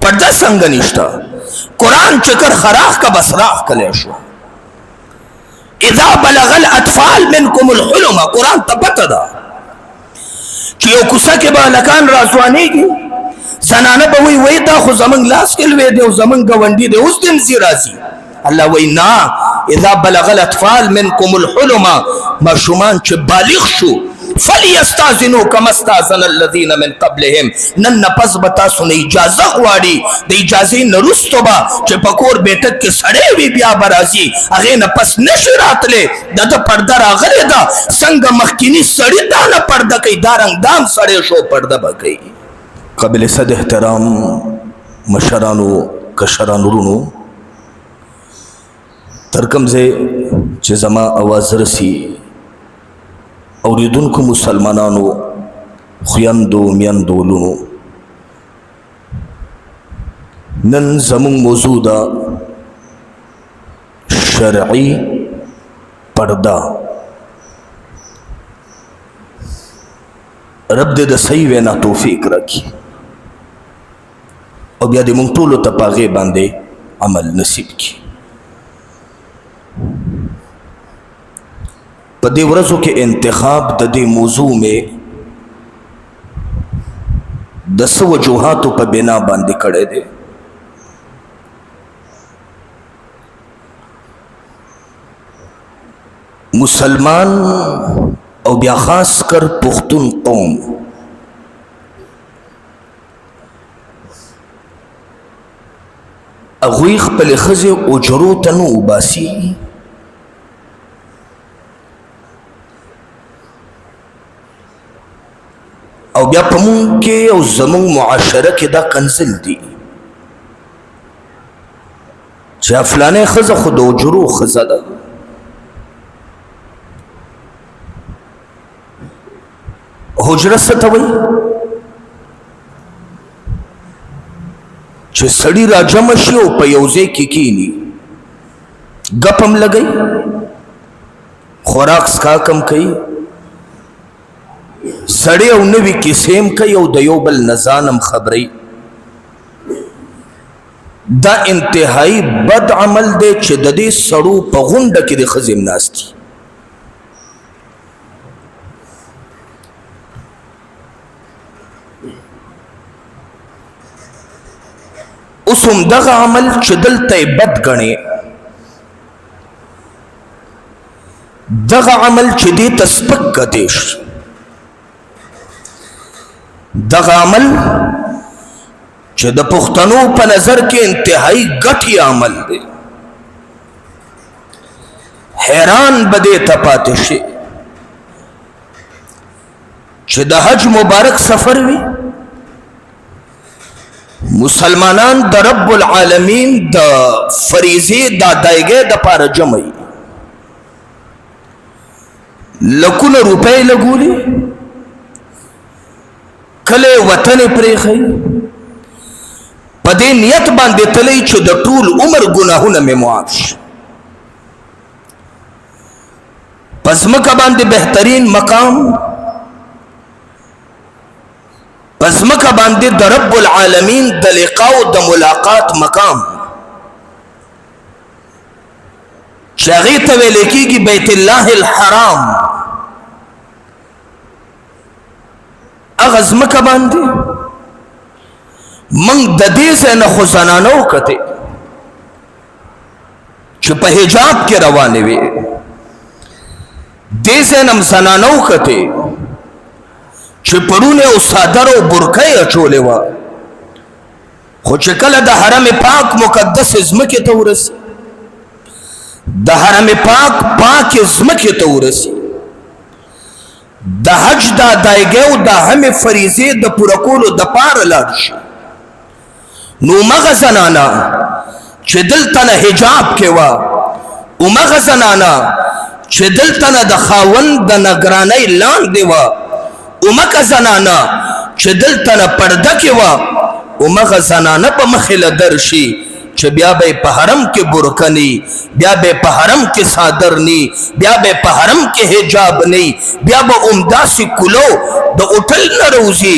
पर्दा संग निष्ठा कुरान चकर खराख का बसराख कले शो इदा बलगल अतफाल मिनकुमुल हुलुम कुरान तबतदा कि यो कुसा के बालकान राजवानी की जनाना बवई वही ता खु जमन लास के लवे दे जमन गवंडी दे उस दिन सी राजी अल्लाह वही ना इदा बलगल अतफाल मिनकुमुल हुलुम मशुमान च बालिग शो फलियस्ताज़िनु कमस्ताज़न अल्लज़ीना मिन क़ब्लिहिम नन नपस बता सुने इजाज़त वाड़ी दे इजाज़े नरुस्तबा चे पकोर बेटक के सड़े हुई बिया बराजी अगे नपस नशरात ले दद पर्दा रागले दा संग मखकिनी सड़ी दा न पर्दा कई दारंग दाम सड़े शो पर्दा बकई कबिल सद एहतराम मशरानो कशरानुरुनो तरकम से चे जमा आवाज़ रसी और को मुसलमानों खुयंदो मियंदो लुनो नन जमुंग मौजूदा शरई पर्दा रब दे सही वे ना तौफीक रखी और बिया मुंग टोलो तपागे बांधे अमल नसीब की पदे वरसों के इंतखाब ददे मौजू में 10 वजूहातों पर बिना बांधे खड़े दे मुसलमान और ब्या खास कर पुख्तून कौम अगुईख पल खजे उजरो तनु उबासी और ब्या पमुंग के और जमुंग मुआशरा के दा कंजिल दी जा फलाने खजा खुद उजरो खजा दा हुजरत सतवई चे सड़ी राजमशियो पयोजे की कीनी गपम लगई खुराक का कम कई सड़े उन्हें भी किसेम कई और दयोबल नजानम खबरई दा इंतहाई बद अमल दे चिददे सड़ू पगुंड की दे खजिम नास्ती उस उम्दगा अमल चिदल तय बद गणे दगा अमल चिदे तस्पक का देश दगा अमल चिद पुख्तनों पर नजर के इंतहाई गठिया अमल दे हैरान बदे तपातिशे चिद हज मुबारक सफर भी मुसलमानान द रब्बुल आलमीन द फरीजे दा दायगे द पार जमई लकुन रुपए लगूली कले वतन प्रेखई पदे नियत बांधे तलई च द टूल उमर गुनाहुन में मुआश पज़म का बांधे बेहतरीन मकाम पज़म का बांधे द रब्बुल आलमीन द लिक़ाउ द मुलाकात मकाम शागी तवेले की बैतुल्लाहिल हराम अगज़म का बांधे मंग ददे से न खुजनानो कते चुप हिजाब के रवाने वे दे से नम जनानो कते चिपड़ू ने उस सादर और बुरखे अचोले वा खुचकल द हरम पाक मुकद्दस इज़्म के तौरस द हरम पाक पाक इज़्म के तौरस द हज दा दायगे द हमें फरीजे द पुरकोल द पार लाश नो मगजनाना चिदल तना हिजाब के वा उमगजनाना चिदल तना द खावन द नगराने लान देवा उमक जनाना चिदल तना पर्दा के वा उमक जनाना प मखिल दर्शी च ब्या बे पहरम के बुरकनी ब्या बे पहरम के सादरनी ब्या बे पहरम के हिजाब नहीं ब्या ब उम्दा सी कुलो द उठल न रोजी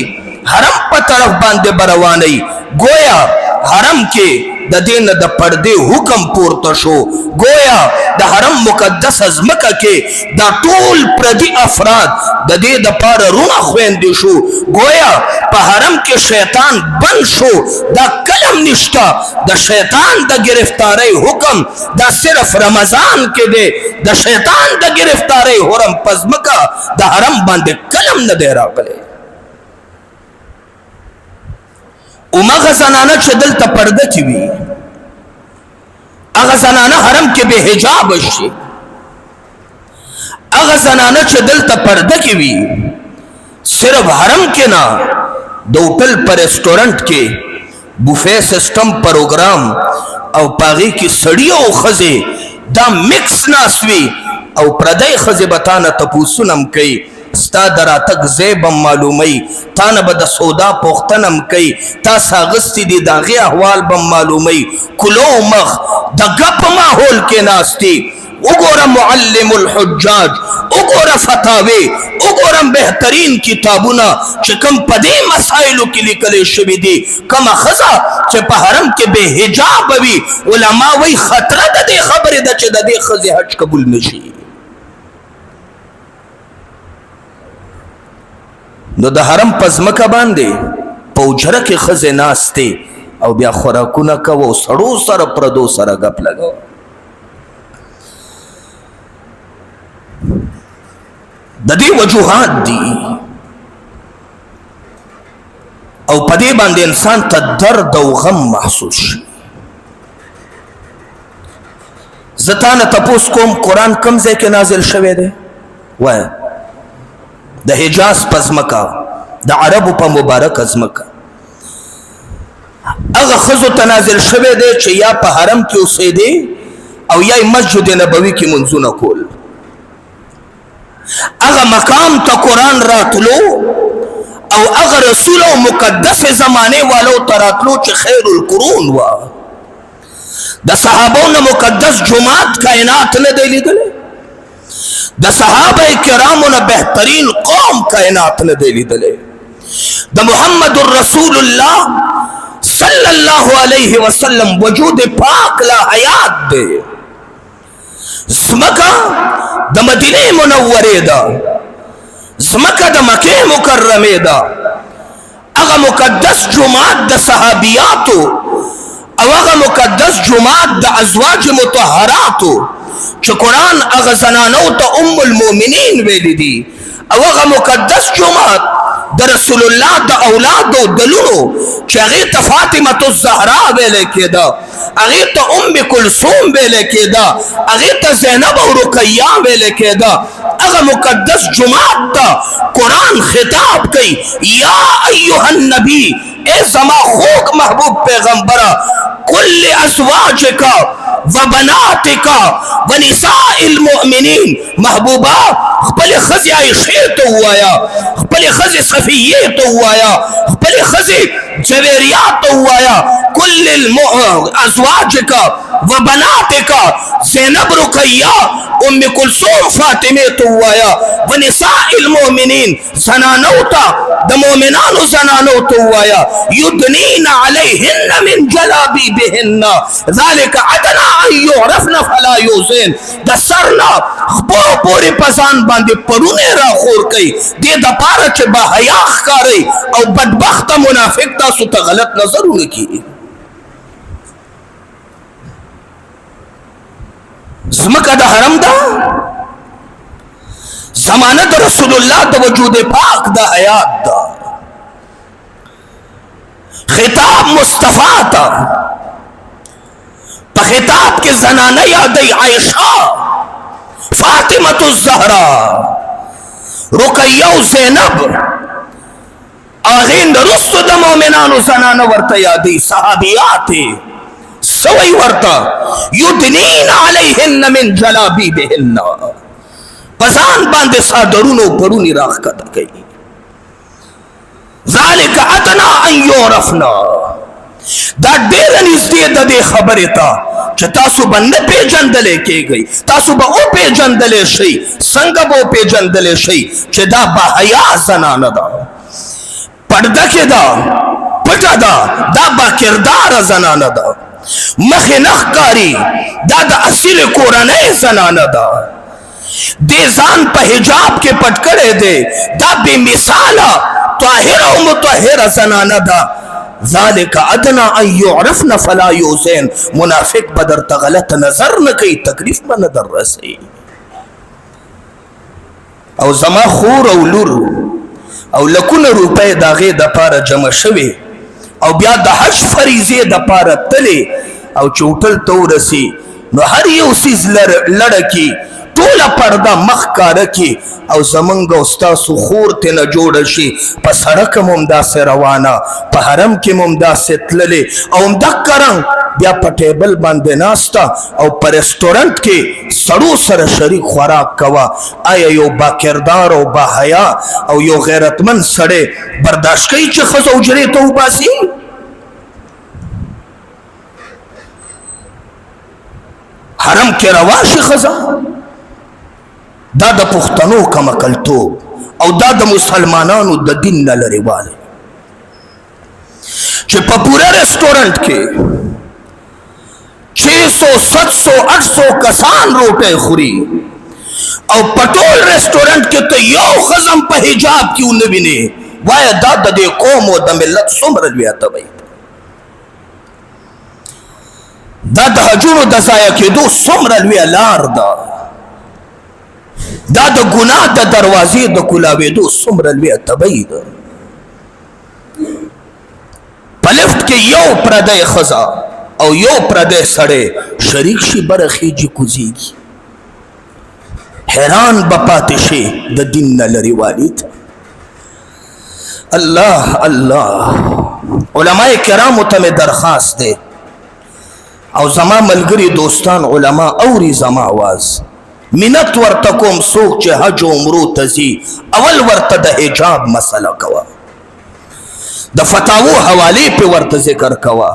हरम प तरफ बांधे बरवानी गोया حرم के द दिन द पर्दे हुक्म पूर्त शो गोया द हरम मुकद्दस अजमका के द टोल प्रदि अफराद द दे द पार रुना ख्वेंदे शो गोया प हरम के शैतान बन शो द कलम निष्ठा द शैतान द गिरफ्तारी हुक्म द सिर्फ रमजान के दे द शैतान द गिरफ्तारी हुरम पजमका द हरम बांधे कलम न दे रागले उमगा जनाना चदल त पर्दा की भी अगा जनाना हरम के बेहिजाब शे अगा जनाना चदल त पर्दा की भी सिर्फ हरम के ना दो होटल पर रेस्टोरेंट के बुफे सिस्टम प्रोग्राम और पागी की सड़ियों खजे दा मिक्स नासवी और प्रदय खजे बताना तपूसुनम कई स्ता दरा तक जेबम मालूमई तान बद सौदा पोख्तनम कई ता सागस्ती दी दागे अहवाल बम मालूमई कुलो मख द गप माहौल के नास्ती उगोरा मुअल्लिमुल हुज्जाज उगोरा फतावे उगोरा बेहतरीन किताबुना चिकम पदे मसाइलों के लिए कले शबीदी कम खजा चे पहरम के बेहिजाब भी उलमा वही खतरा दे खबर दे खजे हज कबूल नशी नो द हरम पजमका बांधे पौझर के खजे नास्ते और ब्या खुराकुना का वो सड़ो सर प्रदो सर गप लगो ददी वजूहात दी और पदे बांधे इंसान त दर्द और गम महसूस जतान तपोस कोम कुरान कमजे के नाजिल शवे दे वह द हिजाज पजमका द अरब पर मुबारक अजमका अगर खजो तनाजिल शवे दे चे या पर हरम की उसे दे और या मस्जिद नबवी की मंजूना कोल अगर मकाम तो कुरान रात लो और अगर रसूलों मुकद्दस जमाने वालों तरात लो चे खैरुल कुरून वा द सहाबों ने मुकद्दस जुमात कायनात ने दे ली दले द सहाबा किराम ने बेहतरीन कौम कायनात ने दे ली दले द मुहम्मदुर रसूलुल्लाह सल्लल्लाहु अलैहि वसल्लम वजूद पाक ला हयात दे ज़मका द मदीने मुनव्वरे दा ज़मका द मके मुकर्रमे दा अगा मुकद्दस जुमात द सहाबियातो अगा मुकद्दस जुमात द अज़वाज मुतहरातो च कुरान अगा जनानो तो उम्मुल मोमिनीन वेली दी अगा मुकद्दस जुमात द रसूलुल्लाह द औलाद दलुनो चगे त फातिमा तो ज़हरा वेले के दा अगे तो उम्म कुलसूम वेले के दा अगे तो ज़ैनब और रुकैया वेले के दा अगा मुकद्दस जुमात दा कुरान खिताब कई या अय्युहन नबी ए जमा खूक महबूब पैगंबरा कुल अज़वाजिका व बनातिका व निसाइल मुमिनीन महबूबा खपल खज़े आयशा तो हुआया खपल खज़े सफिये तो हुआया खपल खज़े जवेरिया तो हुआया कुल अज़वाजिका व बनातिका ज़ैनब रुकैया उम्म कुलसूम फातिमे तो हुआया व निसाइल मुमिनीन ज़नानोता द मोमिनानो ज़नानो तो हुआया युदनीना अलैहिन्ना मिन जलाबीबिहिन्ना ज़ालिका अदना अन युरफ़ना फला युज़िन द सरना खपो पूरी पसान बांधे परुने रा खोर कई दे द पार च बहया करे और बदबख्त मुनाफिक दा सुत गलत नजर उनकी ज़मका द हरम दा ज़मानत रसूलुल्लाह द वजूद पाक दा हयात दा खिताब मुस्तफा ता खिताब के जनाना याद आयशा फातिमा तो ज़हरा रुकैया ज़ैनब आगे नरुस्त द मोमिनानो ज़नाना वर्ता यादी सहाबियात सवई वर्ता युदनीन अलैहिन्ना मिन जलाबीबिहिन्ना पजान बांधे सादरुनो परुनी राख का गई ज़ालिका अदना अन युरफ़ना दा डेर निस्ते दे खबर था च तासु बन्ने पे जंदले के गई तासु बा ओ पे जंदले शई संग बो पे जंदले शई च दा बहया जनाना दा पर्दा के दा पट پټه ده دا با کردار زنانه ده، مخې نه ښکاري دا د اصیل کورنۍ زنانه ده، دې ځان په حجاب کې پټ کړی دی، دا بې مثاله طاهره او مطهره زنانه ده. ذالک ادنا ان یعرفن فلا یؤذین. منافق به درته غلط نظر نه کوي، تکلیف به نه در رسوي. او زما خور او لور او لکونه روپۍ د هغې دپاره جمع شوې او بیا د حج فریضې دپاره تلې او چې هوټل ته ورسي نو هر یو څیز لړه کي، ټوله پرده مخ کاره کي او زمونږ او ستاسو خور ترېنه جوړه شي. په سړک هم همداسې روانه، په حرم کې هم همداسې تللې او همدقه رنګ بیا په ټیبل باندې ناسته او په رستورنټ کې سړو سره شریک خوراک کوه. آیا یو باکردار او باحیا او یو غیرتمند سړی برداشت کوي چې ښځه حجرې ته وباسي؟ حرم کې روا شي ښځه؟ دا د پښتنو کمکلتوب او دا د مسلمانانو د دین نه لرې والی چې په پوره رستورنټ کې 600 700 800 کسان روټۍ خوري او په ټول رستورنټ کې ته یو ښځه په حجاب کې ونه وینې، وایه دا د دې قوم او د ملت څومره لویه تبعي ده، دا د حجونو د ضایع کېدو څومره لویه لار ده، دا د ګناه د دروازې د کولاوېدو څومره لویه تبعي ده. په لفټ کې یو پردی ښځه او یو پردی سړی شریک شي برخیږي کوزیږي، حیران به پاتې شي د دین نه لرې والي ته. الله الله، علماء کرامو ته مې درخواست دی او زما ملګري دوستان علما اوري زما آواز، منت ورته کوم څوک چې حج و عمرو ته ځي اول ورته د حجاب مسله کوه، د فتاوو حوالې پې ورته ذکر کوه.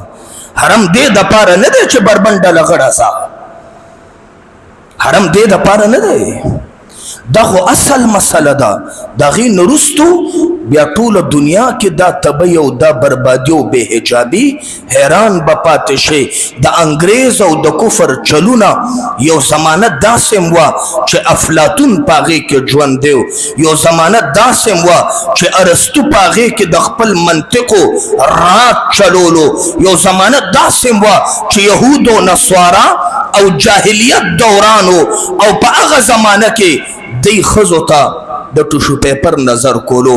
حرم دې دپاره نه دی چې بربنډه لغړه سا، حرم دې دپاره نه دی، دا خو اصل مسله ده. د هغې نه وروستو بیا ټوله دنیا کې دا تبعي او دا بربادي او بې حجابي حیران به پاتې شي. د انګریز او د کفر چلونه یو زمانه داسې وه چې افلاطون په هغې کې ژوندی و، یو زمانه داسې وه چې ارسطو په هغې کې د خپل منطقو رات چلولو، یو زمانه داسې وه چې یهود و نصوارا او جاهلیت دورانو او په هغه زمانه کې دی ښځو ته د ټوشو پیپر نظر کولو.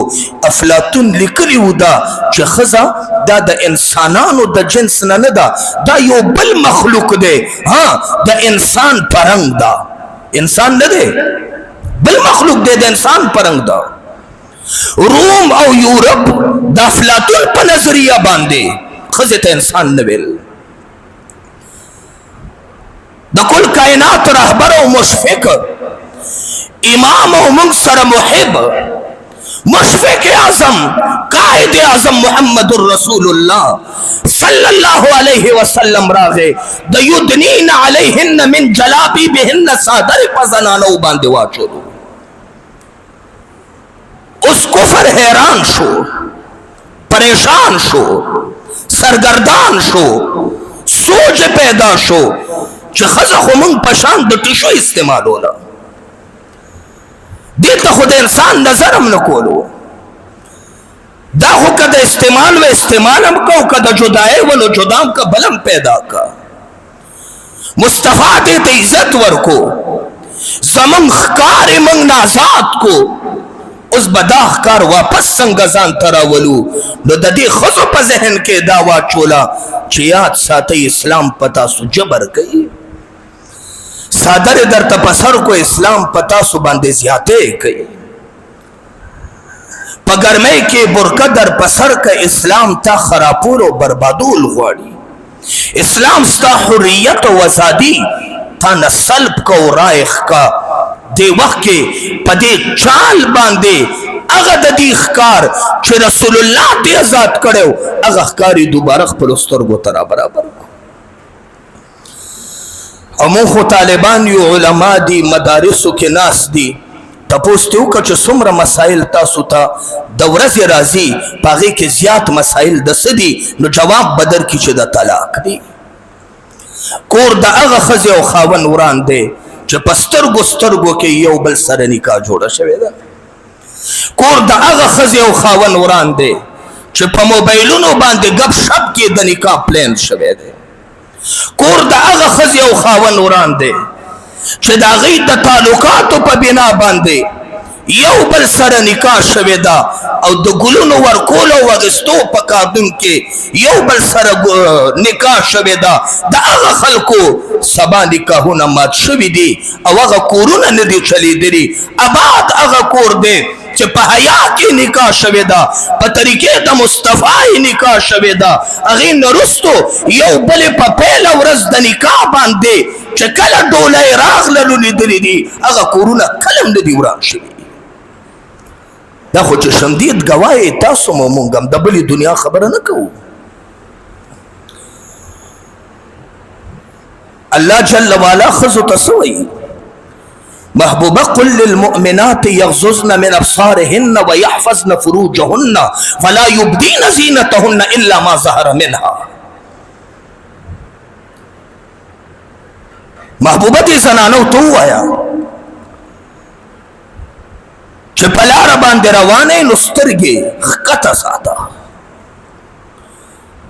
افلاطون لیکلی و دا چې ښځه دا د انسانانو د جنس نه نه ده، دا یو بل مخلوق دی، ها د انسان پرنګ ده، انسان نه دی، بل مخلوق دی د انسان پرنګ ده. روم او یورپ د افلاطون په نظریه باندې ښځې ته انسان نه ویل. د کل کائنات رهبر او مشفق امام او موږ سره محب مشفق اعظم قائد اعظم محمد رسول الله صلی الله علیه وسلم راغه د یدنین علیهن من جلابیبهن صادر په زنانو باندې واچولو. اوس کفر حیران شو، پریشان شو، سرگردان شو، سوچ پیدا شو چې ښځه خو موږ په شان د ټیشو استعمالوله، دې ته خو د انسان نظر هم نه کولو، دا خو که د استعمال و استعمال هم کو، که د جدای و نو جدا هم که بلم پیدا که. مصطفیٰ دې ته عزت ورکو، زمون ښکار یې موږ نازاد کو، اوس به دا ښکار واپس څنګه ځان ته راولو. نو د دې ښځو په ذهن کې دا واچوله چې یاد ساتئ اسلام په تاسو جبر کوي، صادر درته په سر کو اسلام په تاسو باندې زیاتې کوي، په ګرمۍ کې برقه در په سر که اسلام تا خرابول او بربادول غواړي. اسلام ستا حریت او ازادي تا نه سلب کو رایخ کا. دې وخت کې په دې چال باندې هغه د دې ښکار چې رسول الله دې آزاد کړی هغه ښکار یې دوباره خپلو سترګو ته را برابر کړو. او مون خو طالبان یو، علما دي، مدارسو کې ناست دي، تپوس ته وکړه چې څومره مسایل تاسو ته د ورځې راځي په هغې کې زیات مسایل د څه دي نو جواب به درکړي چې د طلاق دی. کور د هغه ښځې او خاوند وران دی چې په سترګو سترګو کې یو بل سره نکاح جوړه شوې ده. کور د هغه ښځې او خاوند وران دی چې په موبایلونو باندې ګپ شپ کې د نکاح پلان شوی دی. کور د هغه ښځې او خاوند وران دی چې د هغوی د تعلقاتو په بنا باندې یو بل سره نکاح شوې ده او د ګلونو ورکولو او اخیستو په قانون کې یو بل سره نکاح شوې ده. د هغه خلکو سبا نکاحونه مات شوي دي او هغه کورونه نه دي چلیدلي. آباد هغه کور دی چې په حیا کې نکاح شوې ده، په طریقې د مصطفی نکاح شوې ده. هغې نه وروستو یو بلې په پیله ورځ د نکاح باندې چې کله ډولۍ راغللو لیدلي دي هغه کورونه کله هم نه دي وران شوي. دا خو چې شمدید ګواه تاسو مو مونږ هم د بلې دنیا خبره نه کوو. الله جل وعلا ښځو ته څه وایي؟ محبوبه قل للمؤمنات یغضضن من ابصارهن ويحفظن فروجهن ولا يبدين زینتهن الا ما ظهر منها. محبوبه دې زنانو ته ووایه چې په لاره باندې روانې نو سترګې ښکته ساته.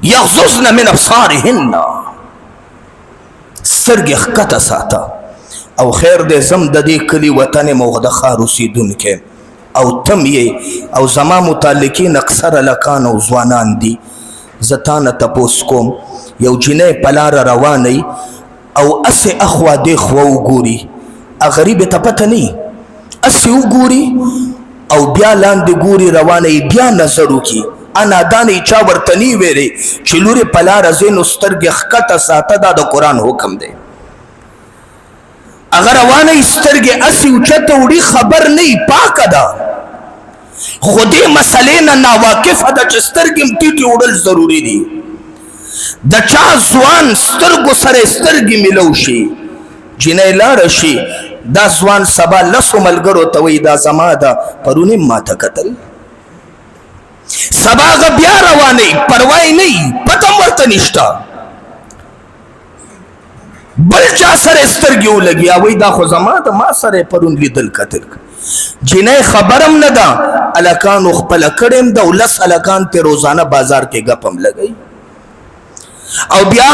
یغضضن من ابصارهن، سترګې ښکته ساته. او خیر دې زم د دې کلي وطن یم او د ښار اوسېدونکی او تم یې او زما متعلقین اکثره لکان او ځوانان دي. زه تا نه تپوس کوم یو جینۍ په لاره روانئ او اسې اخوا دې خوا وګوري، غریبې ته پته نه اسې وګوري او بیا لاندې ګوري روانئ بیا نظر وکړي. نادانې چا ورته نه ویلې چې لورې په لاره ځې نو سترګې ښکته ساته دا د قرآن حکم دی. اگر روانه سترګې اسې اوچته وړي خبر نه پاکه ده، خو دې مسلې نه ناواقفه ده چې سترګې هم ټیټې وړل ضروري دي. د چا ځوان سترګو سره سترګې میلو شي، جینۍ لاړه شي، دا ځوان سبا لسو ملګرو ته وایي دا زما ده، پرون یې ما ته کتل. سبا هغه بیا روانئ پروا یې نه پته هم ورته نشته. بل چا سره سترګې ولګي وایي دا خو زما ده، ما سره پرون لیدل کتل. جینۍ خبرم نه ده، هلکانو خپله کړې هم ده او لس هلکان ترې روزانه بازار کې ګپ هم لګوي. او بیا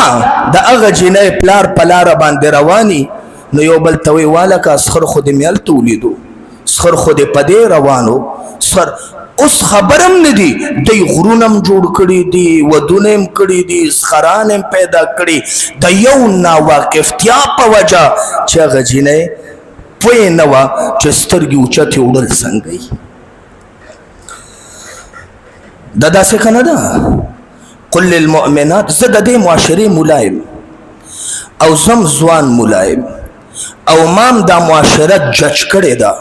د هغه جینۍ پلار په لاره باندې رواني نو یو بل ته وایي والکه سخر خو دې مې هلته ولیدو، سخر خو دې په دې روانو سخر. اوس خبرم نه دي، دوی غرونه هم جوړ کړي دي، ودونه هم کړي دي، سخران هم پیدا کړي د یو ناواقفتیا په وجه چې هغه جینۍ پوه نه وه چې سترګې اوچتې وړل څنګه وي. دا داسې که نه ده؟ قل للمؤمنات، زه د دې معاشرې ملایم او زم ځوان ملایم او مام دا معاشره جج کړې ده.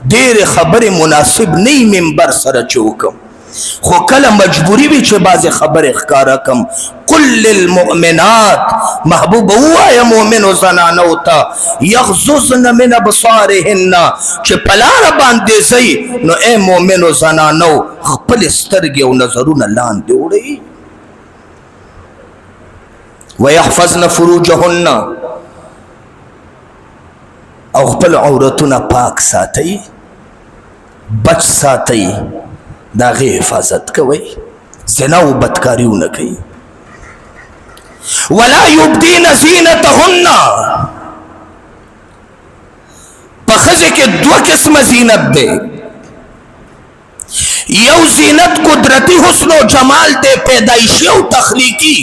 ډېرې خبرې مناسب نه منبر سره چې وکم، خو کله مجبوري وي چې بعضې خبرې ښکاره کم. قل للمؤمنات، محبوبه ووایه مؤمنو زنانو ته یغضضن من ابصارهن چې په لاره باندې ځئ نو ای مؤمنو زنانو خپلې سترګې او نظرونه لاندې وړئ. ويحفظن فروجهن، او خپل عورتونه پاک ساتئ، بچ ساتئ، د هغې حفاظت کوئ، زنا او بدکاري ونه کوئ. ولا یبدین زینتهن، په ښځې کې دوه قسمه زینت دی. یو زینت قدرتی حسن و جمال دی، پیدایشي او تخلیقي.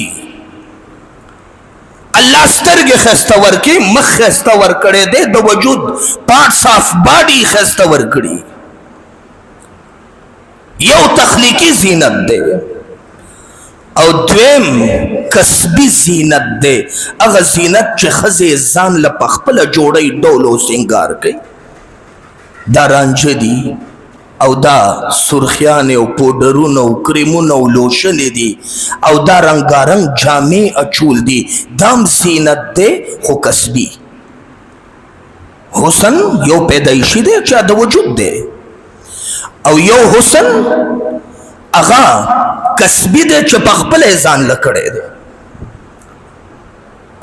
الله سترګې ښایسته ورکړي، مخ ښایسته ورکړی دی، د وجود پارټس آف باډي ښایسته ورکړي. یو تخلیقي زینت دی او دویم کسبي زینت دی. هغه زینت چې ښځې ځان له په خپله جوړی ډول او سینګار کوي، دا رانجه دي او دا سرخیانې او پوډرونه او کریمونه او لوشنې دي او دا رنګارنګ جامې اچول دي، دام زینت دی خو کسبي. حسن یو پیدایشی دی چا د وجود دی او یو حسن اغا کسبی دی چې په خپل ځان لکړی دی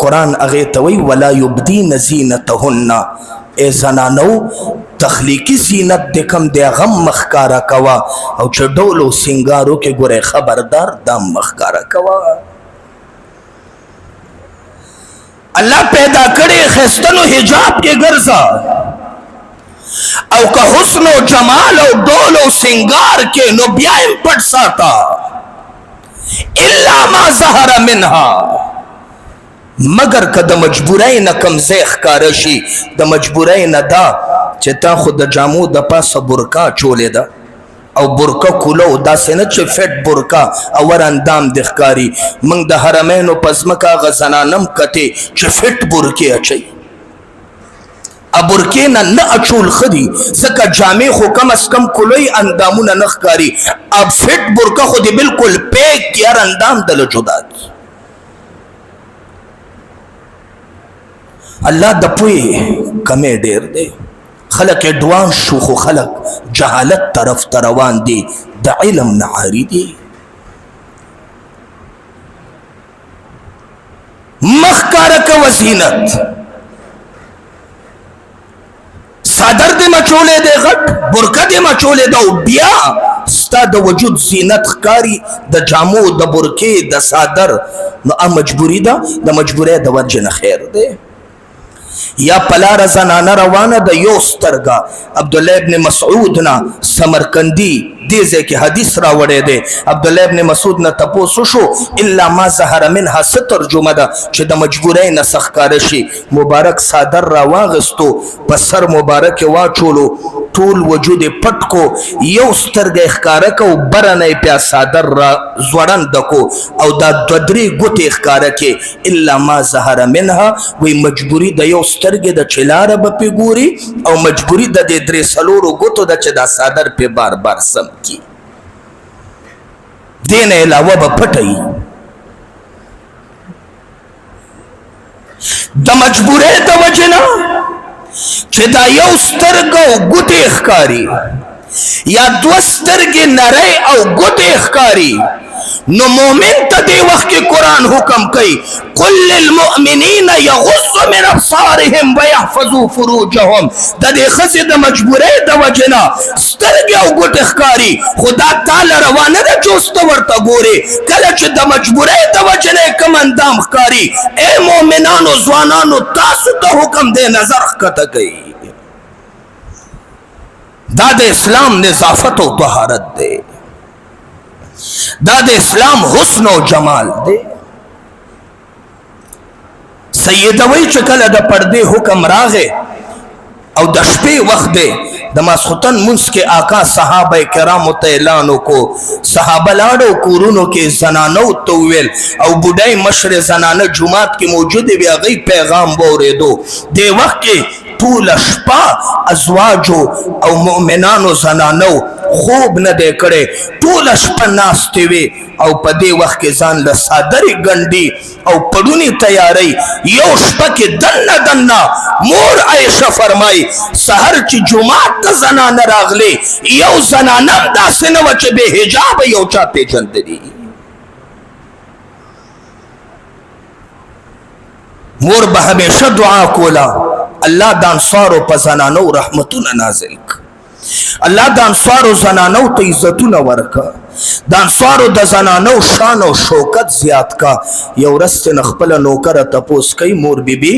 قرآن اغه توي ولا يبدين زينتهن ای زنانو تخلیقی زینت د کم د غم مخکارا کوا او چې ډولو سنگارو کې ګوره خبردار دام مخکارا کوا الله پیدا کړي خستنو حجاب کې ګرځا او که حسن و جمال او ډول او سنگار کې نو بیا هم پټ ساتا الا ما ظهر منها مگر که د مجبورۍ نه کم ځای ښکاره شي د مجبورۍ نه دا چې تا خو د جامو د پاسه برکا چولې ده او برکا کولو داسې نه چې فټ برکا او ور اندام د ښکاري موږ د حرمینو په ځمکه هغه زنانم کتې چې فټ برکې اچوي برکې نه اچول ښه دي ځکه جامې خو کم از کم کولوی اندامونه نه ښکاري اب فټ برکا خو دې بلکل پیک کې هر اندام دله جدا دی الله د پوی کمې ډیر دی خلق اډوانس شو خو خلق جهالت طرف ته روان دي د علم نه عاري دي مخکاره کوه زینت صدر دې مچولې دی غټ برکه دې مچولې ده او بیا ستا د وجود زینت ښکاري د جامو د برکې د صدر نو مجبوري ده د مجبورۍ د وجې نه خیر دی یا پلار زنانه روانه د یو سترګه عبدالله ابن مسعود نه سمرقندی دې ځای کې حدیث راوړی دی عبدالله ابن مسعود نه تپوس وشو الا ما ظهر منها څه ترجمه ده چې د مجبورۍ نه څه ښکاره شي مبارک صادر راواغستو په سر مبارک یې واچولو ټول وجود یې پټ کو یو سترګه یې ښکاره کو بره نه یې بیا صادر را ځوړند کو او دا دوه درې ګوتې یې ښکاره کې الا ما ظهر منها وی مجبوري د یو سترګې د چې لاره به پې ګوري او مجبوري د دې درې څلورو ګوتو ده چې دا صادر پې بار بار سم کی دې نه علاوه به پټوي د مجبورۍ د وجې نه چې دا یو سترګه او ګوتې ښکاري یا دوه سترګې نری او ګوتې ښکاري نو مومن ته دې وخت کې قرآن حکم کوي قل للمؤمنین یغضوا من ابصارهم ویحفظوا فروجهم د دې ښځې د مجبورۍ د وجې نه سترګې او ګوتې ښکاري خو دا تاله روانه ده چې اوس ته ورته ګورې کله چې د مجبورۍ د وجې نه یې کوم اندام ښکاري ای مؤمنانو ځوانانو تاسو ته حکم دی نظر ښکته کوي دا د اسلام نظافت او طهارت دی دا د اسلام حسن او جمال دی سیدوی چې کله د پردې حکم راغی او د شپې وخت دی د ماسخوتن منځ کې آقا صحابه کرامو ته اعلان وکړو صحابه لاړو کورونو کې زنانو ته وویل او بوډۍ مشر زنانه جومات کې موجودې وې هغوی پیغام واورېدو دې وخت کې ټوله شپه ازواجو او مؤمنانو زنانو خوب نه دی کړی ټوله شپه ناستې وې او په دې وخت کې ځان له صادرې ګنډي او پړونې تیارۍ یو شپه کې دننه دننه مور عایشه فرمایي سحر چې جومات ته زنانه راغلې یو زنانه هم داسې نه وه چې بې حجابه یو چا پېژندلي مور به همیشه دعا کوله الله د انصارو په زنانو رحمتونه نازل کړه الله د انصارو زنانو ته عزتونه ورکړه د انصارو د زنانو شان او شوکت زیات کا یو ورځ ترې خپله نوکره تپوس کوي مور بیبي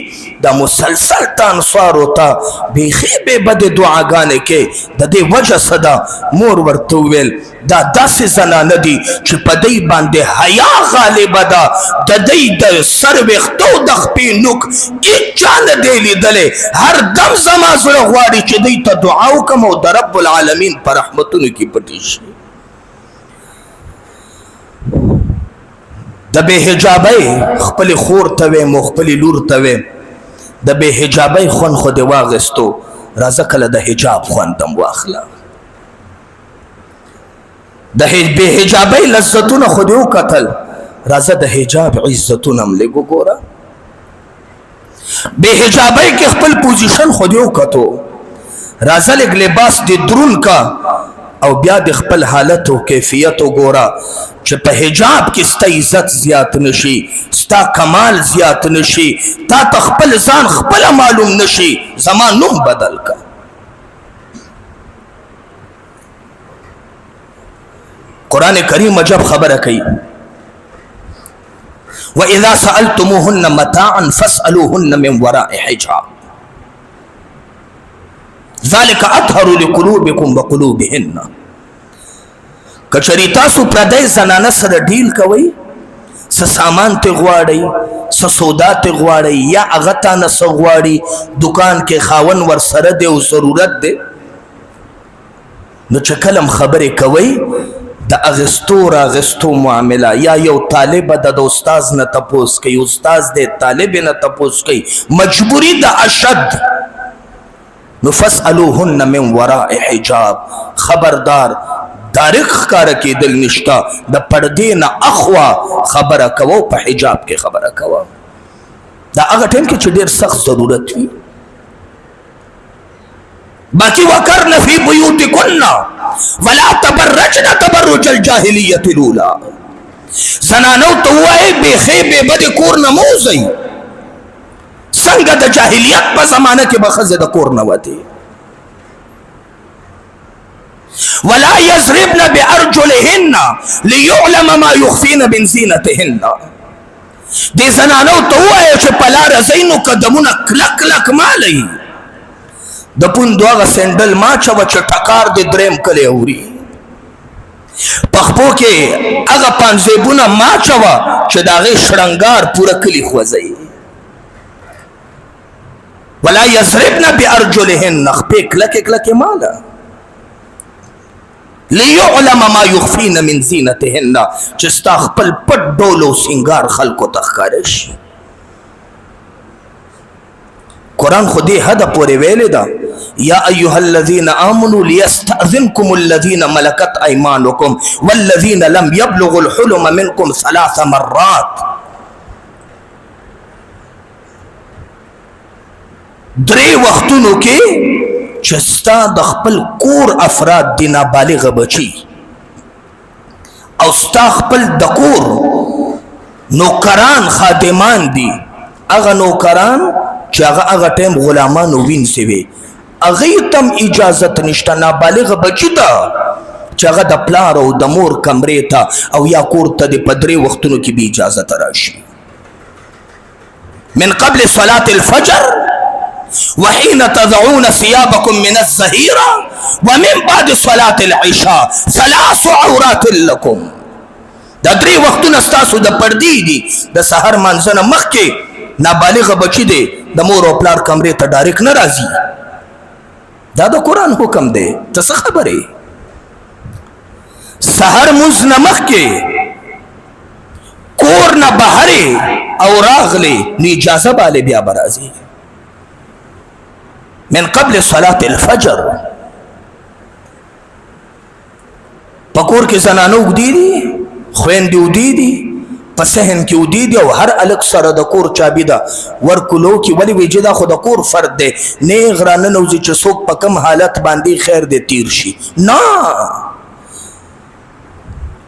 دا مسلسل ته انصارو ته بیخي بې بدې دعاګانې کې د دې وجه څه ده مور ورته وویل دا داسې زنانه دي چې په دوی باندې حیا غالبه ده د دوی د سر ویښتو د خپې نوک هېچا نه دی لیدلی هر دم زما زړه غواړي چې دوی ته دعا وکړم او د رب العالمین په رحمتونو کې پټې شي د بې حجابۍ خپلې خور ته ویم او خپلې لور ته ویم د بې حجابۍ خوند خو دې واخیستو راځه کله د حجاب خوند هم واخله د بې حجابۍ لذتونه خو دې وکتل راځه د حجاب عزتونه هم لږ وګوره بے حجابی کې خپل پوزیشن خو دیو کتو راځه لږ لباس دی درون کا او بیا د خپل حالت او کیفیت وګوره چې په حجاب کې ستا عزت زیات نشي ستا کمال زیات نشي تا ته خپل ځان خپل معلوم نشي زمان نوم بدل کا قرآن کریم عجب خبره کوي وَإِذَا سَأَلْتُمُوهُنَّ مَتَاعًا فَاسْأَلُوهُنَّ مِنْ وَرَاءِ حِجَابٍ ذَلِكَ أَطْهَرُ لِقُلُوبِكُمْ وَقُلُوبِهِنَّ کچری تاسو پردی زنانه سره ډیل کوي څه سامان ته غواړي څه سودا ته غواړي یا هغه ته نه څه غواړي دکان کې خاون ور سره دی او ضرورت دی نو چې کلم خبرې کوي د اغستو راغستو معامله یا یو طالب د استاد نه تپوس کوي استاد د طالب نه تپوس کوي مجبوری د اشد نو فاسألوهن من وراء حجاب خبردار دارق کار کېدل نشته د پردې نه اخوا خبره کوو په حجاب کې خبره کوو دا هغه ټیم کې چې ډېر سخت ضرورت وي باقی وکرن فی بیوتکن ولا تبرجن تبرج الجاهلیت الاولى زنانو ته وایي بیخي بې بدې کور نه مه وځئ څنګه د جاهلیت په زمانه کې به ښځې د کور نه وتې ولا يضربن بأرجلهن ليعلم ما يخفين من زينتهن دې زنانو ته ووایه چې په لاره ځئ نو قدمونه کلک کلک مالئ د پوندو هغه سینډل ما چوه چې ټکار د دریم کلی اوري پخپو کې هغه پانزیبونه ما چوه چې د هغې شړنګار پوره کلي خوځئ ولا يضربن بأرجلهن خپې کلکې کلکې ماله ليعلم ما يخفين من زينتهن چې ستا خپل پټ ډول او سینګار خلکو ته ښکاره شي قرآن خو دې حده پورې ویلې ده یا ایها الذین آمنوا لیستأذنکم الذین ملکت ایمانکم والذین لم یبلغوا الحلم منکم 3 مرات درې وختونو کې چې ستا د خپل کور افراد دي نابالغه بچي او ستا خپل د کور نوکران خادمان دي هغه نوکران چې هغه ټیم غلامانو وینځي وي هغې تم اجازت نشته نابالغه بچي ته چې هغه د پلار او د مور کمرې ته او یا کور ته د په 3 وختونو کې بې اجازته راشي من قبل صلاة الفجر وحين تضعون ثيابكم من الظهيرة ومن بعد صلاة العشاء 3 عورات لكم دا 3 وختونه ستاسو د پردې دي د سحر مانځه نه مخکې نابالغه بچي دی د مور او پلار کمرې ته ډایرک نه راځي دا د قرآن حکم دی ته څه خبرې سحر مونځ نه مخکې کور نه بهرې او راغلې نو اجازه باندې بیا به راځي من قبل صلاة الفجر پکور کې زنانه اوږدې دي خویندې اوږدې دي په صحن کې اوږدې دي او هر الک سره د کور چابي ده ورکلو کې ولې ویجې دا خو د کور فرد دی نیغ راننوځي چې څوک په کم حالت باندې خیر دې تیر شي نه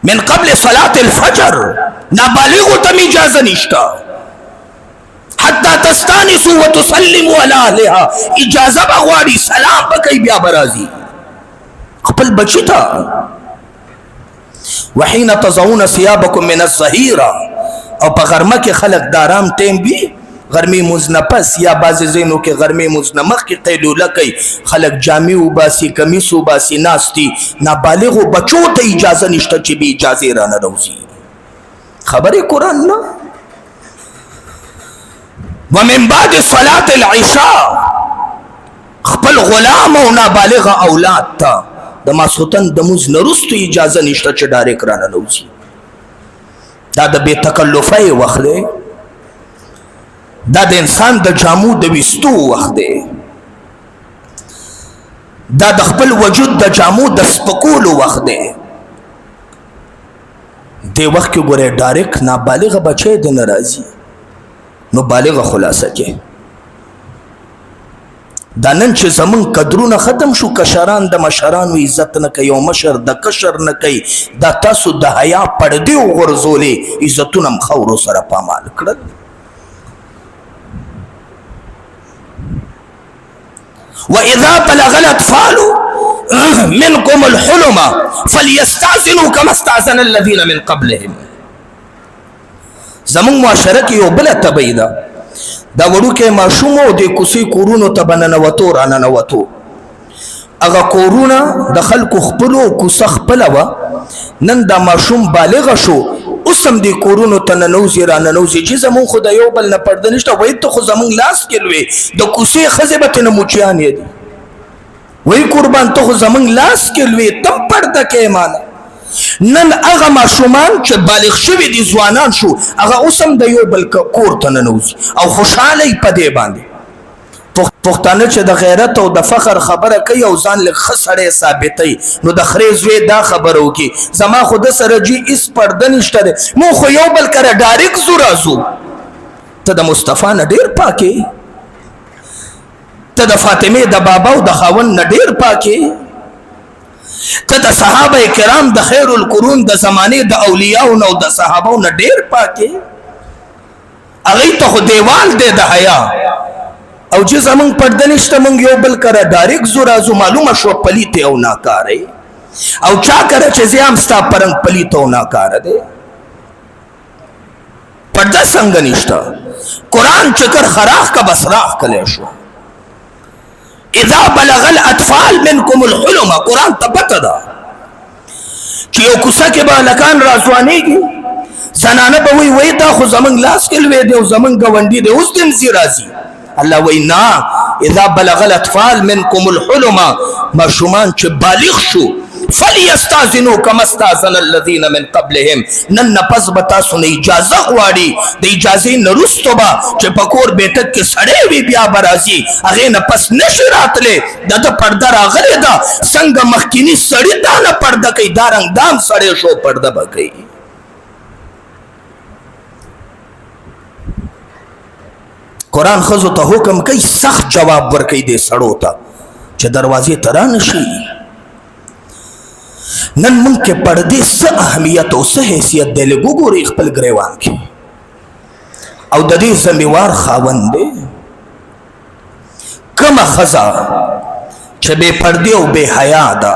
من قبل صلاة الفجر نابالغو ته اجازه نشته حتى تستانسوا وتسلموا على اهلها اجازه بغواړي سلام بکي بیا برازي خپل بچی ته وحين تضعون ثيابكم من الظهيره او په غرمه کې خلق دارام ټیم بي غرمي مزنپس یا باز زینو کې غرمي مزنمخ کې قیلوله کوي خلق جامع وباسي کمیس وباسي ناستي نابالغ بچو ته اجازه نشته چې به اجازه را نه روزي خبره قرآن نه ومن بعد صلاة العشاء خپل غلام او نابالغ اولاد ته د ماسوتن د موز نرستو اجازه نشته چې ډایرک را نه نوځي دا د بې تکلفۍ وخت دی دا د انسان د جامو د ویستو وخت دی دا د خپل وجود د جامو د سپکولو وخت دی دې وخت کې ګوره ډایرک نابالغ بچی د ناراضي نو بالغ خلاصه کې دا نن چې زمون قدرونه ختم شو، کشران د مشرانو عزت نه کوي او مشر د کشر نه کوي، دا تاسو د حیا پردې وغورځولې، عزتونه هم خاورو سره پامال کړل. وَإِذَا بَلَغَ الْأَطْفَالُ مِنْكُمُ الْحُلُمَ فَلْيَسْتَأْذِنُوا كَمَا اسْتَأْذَنَ الَّذِينَ مِنْ قَبْلِهِمْ. زمون معاشره کې یو بله طبعی ده، دا وړوکی ماشوم و د کوڅې کورونو ته به ننوتو را ننوتو، هغه کورونه د خلکو خپلو کوڅه خپله وه، نن دا ماشوم بالغه شو اوس هم دې کورونو ته ننوځي را ننوځي چې زمونږ خو د یو بل نه پرده نشته، وایي ته خو زمونږ لاس کې لوې د کوڅې ښځې به ترنه موچیانې دي، وایي قربان ته خو زمونږ لاس کې لوې تم پرده کې ماله. نن هغه ماشومان چې بالغ شوي دي ځوانان شو، هغه اوس هم د یو بل کور ته ننوځي او خوشحاله یې په دې باندې. پښتانه چې د غیرت او د فخر خبره کوي او ځان لږ ښه سړی ثابتوي، نو د خرې زوی دا خبره وکړي زما خو د سره جي هېڅ پرده نشته دی، مونږ خو یو بل کره ډایرکټ ځو راځو. ته د مصطفی نه ډېر پاکې، ته د فاطمې د بابا او د خاوند نه ډېر پاکې، ته د صحابه کرام د خیر القرون د زمانې د اولیاءو نه او د صحابو نه ډېر پاکې، هغوی ته خو دیوال دی د حیا، او چې زمونږ پرده نشته مونږ یو بل کره ډایرکټ ځو راځو، معلومه شوه پلیت او ناکاره او چا کره چې زه هم ستا پرنګ پلیت او ناکاره دی. پرده څنګه نشته؟ قرآن چکر خراخ کا بسراخ کلی شو. اذا بلغ الاطفال منکم الحلم، قرآن ته پته ده چې یو کوڅه کې به هلکان راځوانېږي، زنانه به وایي دا خو زمونږ لاس کې لوی دی او زمونږ ګاونډي دی، اوس دې هم ځي راځي. الله وی نا، اذا بلغ الاطفال منکم الحلم، ماشومان چې بالغ شو، فلیستاذنوا کما استاذن الذین من قبلهم، نن نه پس به تاسو نه اجازه غواړي، د اجازې نه وروسته به چې په کور بیټک کې سړی وي بیا به راځي، هغې نه پس نشي راتلی، د ده پرده راغلې ده، څنګه مخکیني سړي دا نه پرده کوي دارنګ دا هم سړی شو پرده به کوي. قرآن ښځو ته حکم کوي سخت جواب ورکوي دې سړو ته چې دروازې ته را نشي. نن موږ کې پردې څه اهمیت او څه حیثیت دی، لږ وګورئ خپل ګریوان کې، او د دې ذمېوار خاوند دی. کومه ښځه چې بې پردې او بې حیا ده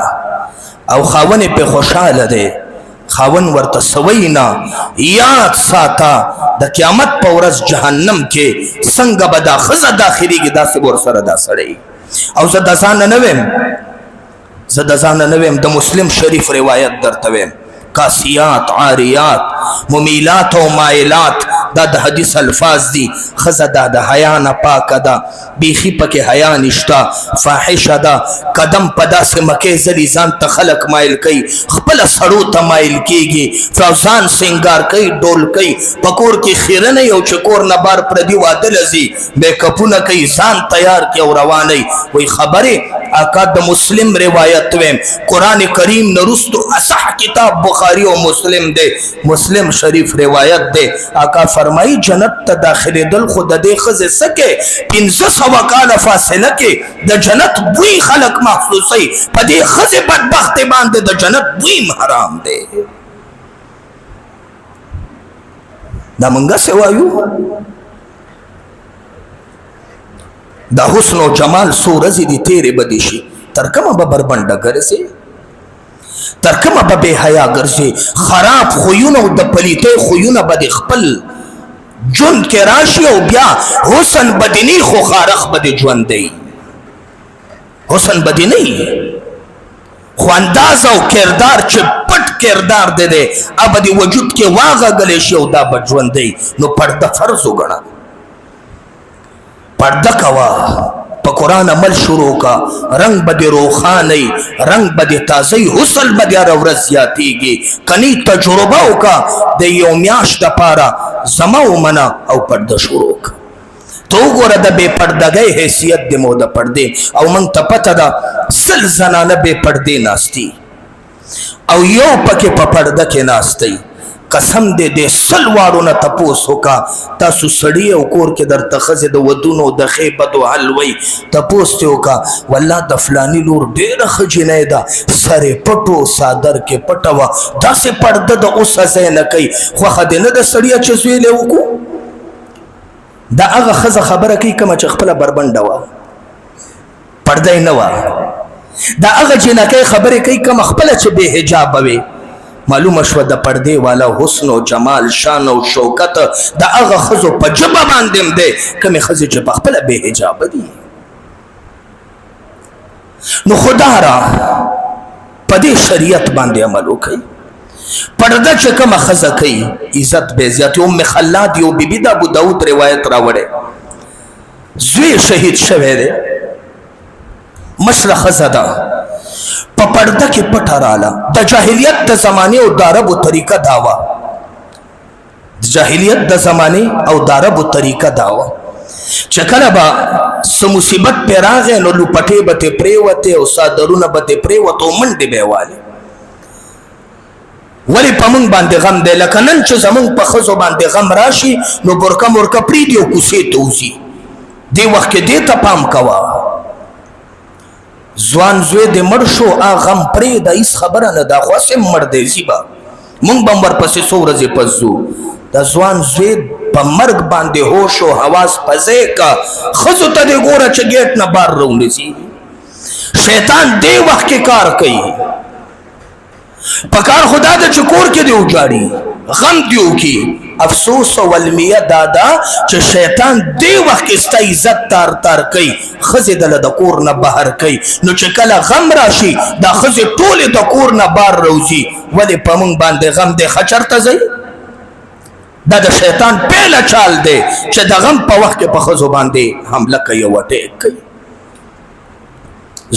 او خاوند یې پرې خوشحاله دی، خاوند ورته سوی نه، یاد ساته د قیامت په ورځ جهنم کې څنګه به دا ښځه داخلېږي، داسې به ورسره دا سړی. او زه د ځان نه ویم، زه د ځان نه ویم، د مسلم شریف روایت درته ویم، کاسیات عاریات ممیلات او مایلات دا د حدیث الفاظ دي. ښځه دا د حیا نه پاکه ده، بیخي پکې حیا نشته، فاحشه ده، قدم په داسې مکې ځلي ځان ته خلک مایل کوي، خپله سړو ته مایل کېږي، ځان سینګار کوي، ډول کوي، په کور کې خیره نه یو چې کور نه بار پردي واده لځي، میکپونه کوي، ځان تیار کوي او روانوي. وایي خبرې آقا د مسلم روایت ویم، قرآن کریم نه وروستو اصح کتاب بخاری او مسلم دی، مسلم شریف روایت دی. آقا فرمایي جنت ته داخلېدل خو د دې ښځې څه کې 500 کاله فاصله کې د جنت بوی خلک محسوسوي، په دې ښځې بدبختې باندې د جنت بوی حرام دی. دا مونږ څه وایو؟ دا حسن و جمال څو ورځې دي تېرې به دې شي، تر کومه به بربنډه ګرځې، تر کومه به بې حیا ګرځې، خراب خویونه او د پلیتۍ خویونه به دې خپل ژوند کې راشي، او بیا حسن به دې نه خو خارخ به دې ژوندی، حسن به دې نه خو انداز او کردار چې پټ کردار دی دی اب دې وجود کې واغږلی شي او دا به ژوندی. نو پرده فرض وګڼه، پرده کوه، په قرآن عمل شروع کا، رنگ به دې روښانوي، رنگ به دې تازهی، حسن به دې هره ورځ زیاتېږي. کنی تجربه وکړه د یو میاشت دپاره، زما ومنه او پرده شروع کړه. ته وګوره د بې پردګۍ حیثیت د مو د پردې، او موږ ته پته ده 100 زنانه بې پردې ناستي او یو پکې په پرده کې ناستی. قسم دې سلوارو نه تپوس وکا تاسو سړی او کور کې در تخزه د ودونو د خیبت او حلوي تپوس ته وکا والله د فلانی لور ډیره خجنه ده سره پټو صادر کې پټوا داسې پرده د اوسه زینه کوي خو خدینه د سړی چې زویلې وکړو دا هغه خزه خبره کوي کوم چې خپل بربنده وا پرده نه وا دا هغه جنکه خبره کوي کوم خپل چې به حجاب وي معلومه شو د پردې والا حسن او جمال شان او شوکت د هغه خزو په جبه باندې ده کومه خزه چې په خپل به حجاب دي نو خدا را په دې شریعت باندې عمل وکړي پرده چې کومه خزه کوي عزت به عزت ام خلاد یو بیبی د ابو داود روایت راوړي زوی شهید شوه دی مشره خزه ده په پرده کې پټه رااله د جاهلیت د زمانه او د عربو طریقه داوا د جاهلیت د زمانه او د عربو طریقه داوا چې کله به سم مصیبت پر راغې نو لوپټې به ته پریوته او صادرونه به ته پریوته منډې به واله ولی په مونږ باندې غم دی لکه نن چې زمونږ په خزو باندې غم راشي نو برکه مرکه پریدي او کوسې توزي دی وخت کې دې ته پام کوه ځوان زوی د مړ شو غم پرې د هیڅ خبره نه دا خو سم مړ دی زیبا مونږ به ورپسې څو ورځې پسو د ځوان زوی په مرګ باندې هوش او حواس پځې کا خزو ته د ګوره چې ګیټ نه بار راونیسي شیطان دی وخت کې کار کوي پکار خدا د چکور کې دی وجاړي غم دیو کی افسوس او المیه دادا چې شیطان دی وخت کې ست عزت تار تار کوي خزه د کور نه بهر کوي نو چې کله غم راشي دا خزه ټول د کور نه بار روزي ولی پمنګ باندې غم دی خچر ته زی دا د شیطان پهلا چال دی چې د غم په وخت کې په خزو باندې حمله کوي وټه کوي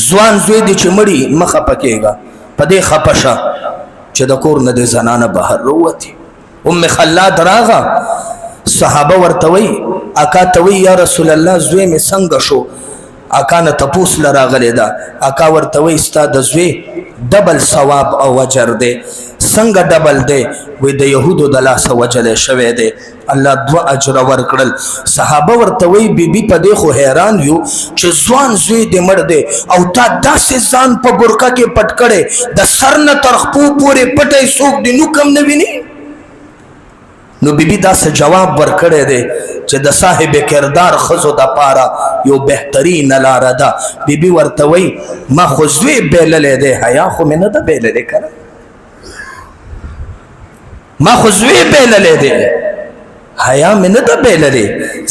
ځوان زوی دی چې مړی مخه پکېګا په دې خپشه چې د کور نه د زنانه بهر وروتي ام خلاد راغه صحابه ورتوي اکا توي یا رسول الله زوی می څنګه شو اکا نه تپوس لراغلی دا اکا ورتوي ستا د زوی ډبل ثواب او اجر دی څنګه ډبل دی وې د يهودو د لاس وجل شوی دی الله دو اجر ورکړل صحابه ورتوي بیبي په دې خو حیران یو چې ځوان زوی دې مړ دی او تا داسې ځان په برکه کې پټ کړي د سر نه تر خپو پورې پټي څوک دې نو کم نه ویني نو بیبي داسې جواب ورکړی دی چې د صاحب کردار خزو د پاره یو بهترین لاره ده بیبي ورتوي ما خو زوی بیللی دی حیا خو مې نه ده بیللی کنه ما خو زوی بیللی دی حیا مې نه ده بیللی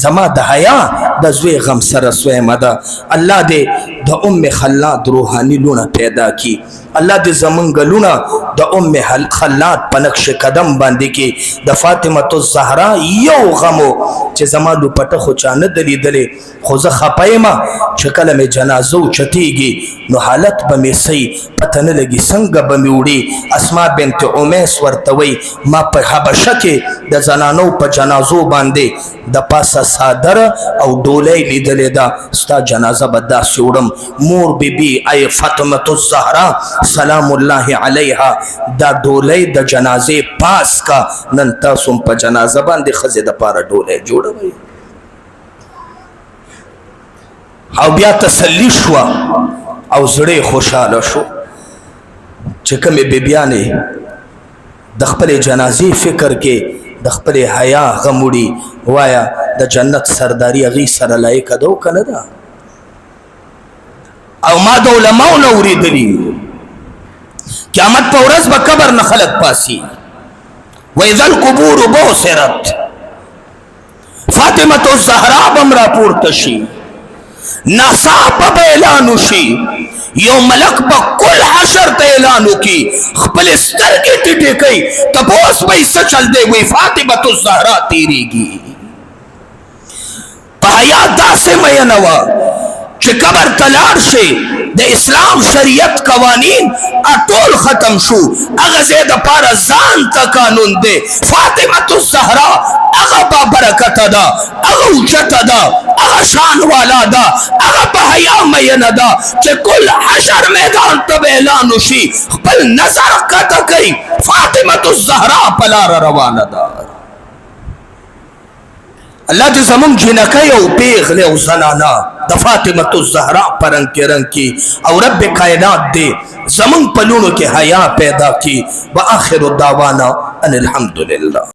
زما د حیا د زوی غم سره سویمه ده الله دې د ام خلاد روحاني لونه پیدا کی الله دې زمونږ لونه د ام خلاد په نقش قدم باندې کې د فاطمه الزهرا یو غمو چې زما لوپټه خو چانه دلیدلې خو زه خپایما چې کله مې جنازه چتیږي نو حالت به مې سي پته نه لګي څنګه به مې وړي اسماء بنت امیس ورتوي ما په حبشه کې د زنانو په جنازو باندې د پاسه صادر او ډولۍ لیدلې ده ستا جنازه به داسې وړم مور بیبي ای فاطمه الزهرا سلام الله علیها دا ډولۍ د جنازې پاس کا نن تاسو په جنازه باندې خزه د پاره ډولۍ جوړوي او بیا تسلی شو او زړه خوشاله شو چې کومې بیبیانې د خپل جنازې فکر کې د خپل حیا غموړي وایا د جنت سرداری غي سره لایق ده کنه ده او ما د علماء نو اوریدلی قیامت په ورځ به قبر نه خلق پاسي واذا القبور بوسرت فاطمه الزهرا بمرا پورته شي ناسا په اعلان شي یو ملک په کل حشر ته اعلان وکي خپل سترګې ټټې کوي تپوس به څه چل دی وی فاطمه الزهرا تیریږي په حیا داسې مینه وه چې قبر تلار شي د اسلام شریعت قوانین ټول ختم شو هغه زه د پاره ځان ته قانون دی فاطمه الزهرا هغه بابا बरकत दा, अगा उच्चत दा, अगा शान वाला दा, अगा बहया मयन दा कि कुल हशर मैदान तब ऐलान उशी पल नजर कत गई फातिमतु ज़हरा पलार रवाना दा। अल्लाह जो जमुन जिनके और पेगले और जनाना द फातिमतु ज़हरा परंग के रंग की और रब कायनात दे जमुन पलून के हया पैदा की। व आखिर दावाना अनिल हम्दुलिल्लाह।